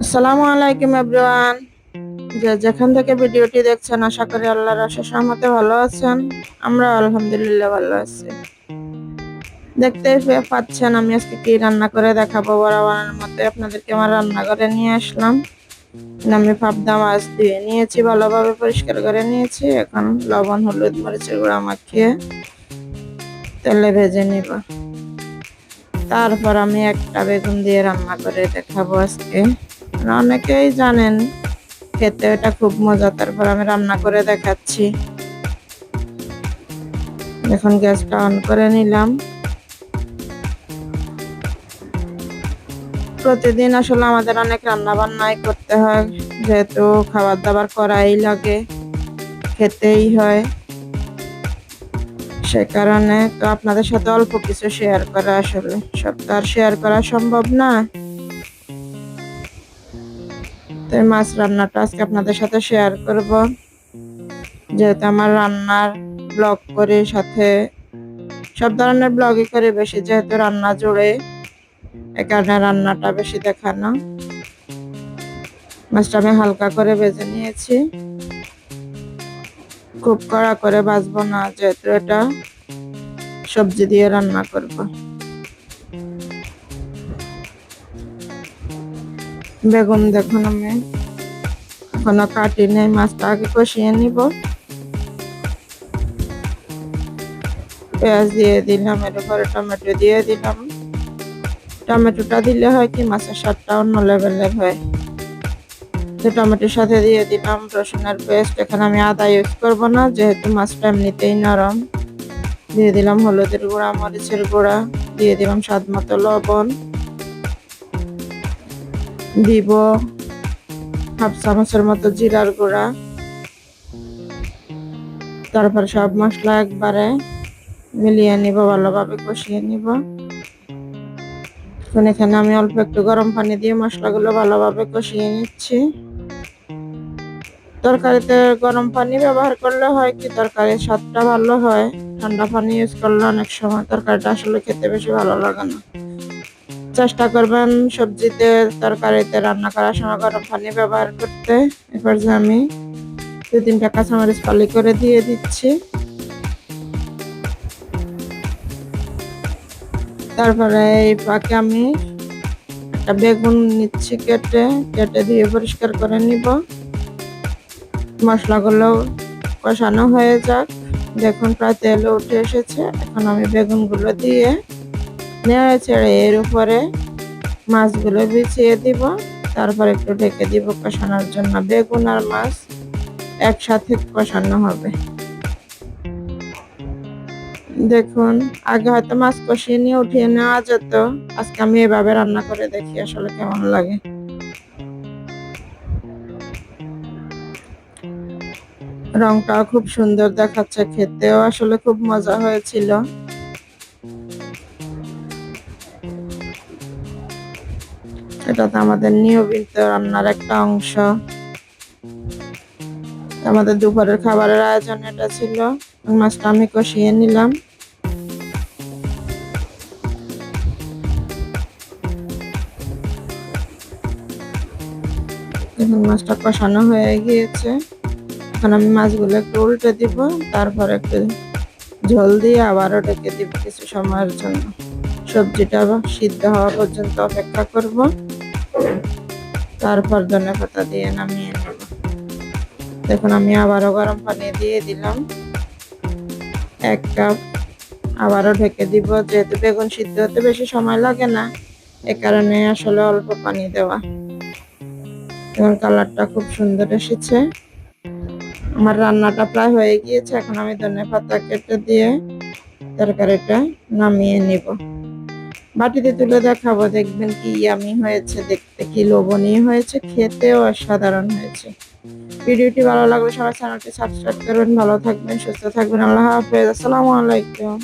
আসসালামু আলাইকুম এভরিওয়ান। যে যেখান থেকে ভিডিওটি দেখছেন আশা করি আল্লাহর অশেষ রহমতে ভালো আছেন। আমরা আলহামদুলিল্লাহ ভালো আছি। দেখতেই পাচ্ছেন আমি আজকে কি রান্না করে দেখাবো। বরাবরের মতো আপনাদেরকে আমার রান্নাঘরে নিয়ে আসলাম। আমি পাবদা মাছ ধুয়ে নিয়েছি, ভালোভাবে পরিষ্কার করে নিয়েছি। এখন লবণ হলুদ মরিচের গুঁড়া মাখিয়ে তেলে ভেজে নিব। তারপর আমি একটা বেগুন দিয়ে রান্না করে দেখাবো আজকে। অনেকেই জানেন খেতে এটা খুব মজা। তারপর আমি রান্না করে দেখাচ্ছি। এখন গ্যাসটা অন করে নিলাম। প্রতিদিন আসলে আমাদের অনেক রান্না বান্নাই করতে হয়, যেহেতু খাবার দাবার করাই লাগে, খেতেই হয়। সে কারণে তো আপনাদের সাথে অল্প কিছু শেয়ার করা, আসলে সব তো আর শেয়ার করা সম্ভব না। তাই মাছ রান্নাটা আজকে আপনাদের সাথে শেয়ার করব, যেহেতু আমার রান্নার ব্লগ করে, সাথে সব ধরনের ব্লগই করে বেশি, যেহেতু রান্না জুড়ে, এ কারণে রান্নাটা বেশি দেখানো। মাছটা আমি হালকা করে ভেজে নিয়েছি, খুব কড়া করে ভাজবো না, যেহেতু এটা সবজি দিয়ে রান্না করব। বেগুন দেখুন আমি এখনো কাটি নেই, মাছটা আগে কষিয়ে নিব। পেঁয়াজ দিয়ে দিলাম, এর উপরে টমেটো দিয়ে দিলাম। টমেটোটা দিলে হয় কি মাছের স্বাদটা অন্য লেভেলের হয়। তো টমেটোর সাথে দিয়ে দিলাম রসুনের পেস্ট। এখানে আমি আদা ইউজ করব না, যেহেতু মাছটা এমনিতেই নরম। দিয়ে দিলাম হলুদের গুঁড়া মরিচের গুঁড়া, দিয়ে দিলাম স্বাদ মতো লবণ, দিব হাফ চামচের মতো জিরার গুঁড়া। তারপর সব মশলা একবারে মিলিয়ে নিব, ভালোভাবে কষিয়ে নিব। এখন এখানে আমি অল্প একটু গরম পানি দিয়ে মশলাগুলো ভালোভাবে কষিয়ে নিচ্ছি। তরকারিতে গরম পানি ব্যবহার করলে হয় কি তরকারির স্বাদটা ভালো হয়। ঠান্ডা পানি ইউজ করলে অনেক সময় তরকারিটা আসলে খেতে বেশি ভালো লাগে না। চেষ্টা করবেন সবজিতে তরকারিতে রান্না করার সময় গরম পানি ব্যবহার করতে। এবার যে আমি 2-3টা কাঁচামরিচ ফালি করে দিয়ে দিচ্ছি। তারপরে এই পাকে আমি একটা বেগুন নিচ্ছি, কেটে কেটে দিয়ে পরিষ্কার করে নিব। মশলাগুলো কষানো হয়ে যাক। দেখুন প্রায় তেল উঠে এসেছে। এখন আমি বেগুনগুলো দিয়ে নেড়ে চেড়ে এর উপরে মাছগুলো বিছিয়ে দিব। তারপর একটু ঢেকে দিব কষানোর জন্য। বেগুন আর মাছ একসাথে কষানো হবে। দেখুন আগে হয়তো মাছ কষিয়ে নিয়ে উঠিয়ে নেওয়া যেত, আজকে আমি এভাবে রান্না করে দেখি আসলে কেমন লাগে। রংটাও খুব সুন্দর দেখাচ্ছে, খেতেও আসলে খুব মজা হয়েছিল। এটা তো আমাদের নিয়মিত রান্নার একটা অংশ। আমাদের দুপুরের খাবারের আয়োজন এটা ছিল। মাছটা আমি কষিয়ে নিলাম। এখন মাছটা কষানো হয়ে গিয়েছে। এখন আমি মাছগুলো একটু উল্টে দিব, তারপর একটু ঝোল দিয়ে আবারও ঢেকে দিব কিছু সময়ের জন্য। সবজিটা সিদ্ধ হওয়া পর্যন্ত অপেক্ষা করব। তারপর ধনেপাতা দিয়ে নামিয়ে নেব। দেখুন আমি আবারও গরম পানি দিয়ে দিলাম 1 কাপ। আবারও ঢেকে দিব, যেহেতু বেগুন সিদ্ধ হতে বেশি সময় লাগে না, এ কারণে আসলে অল্প পানি দেওয়া। এবং কালারটা খুব সুন্দর এসেছে। আমার রান্নাটা প্রায় হয়ে গিয়েছে। এখন আমি ধনেপাতা কেটে দিয়ে তরকারিটা নামিয়ে নিব। বাটিতে তুলে দেখাবো, দেখবেন কি ইয়ামি হয়েছে, দেখতে কি লোভনীয় হয়েছে, খেতেও অসাধারণ হয়েছে। ভিডিওটি ভালো লাগলে সবাই চ্যানেলটি সাবস্ক্রাইব করবেন। ভালো থাকবেন, সুস্থ থাকবেন। আল্লাহ হাফেজ। আসসালামু আলাইকুম।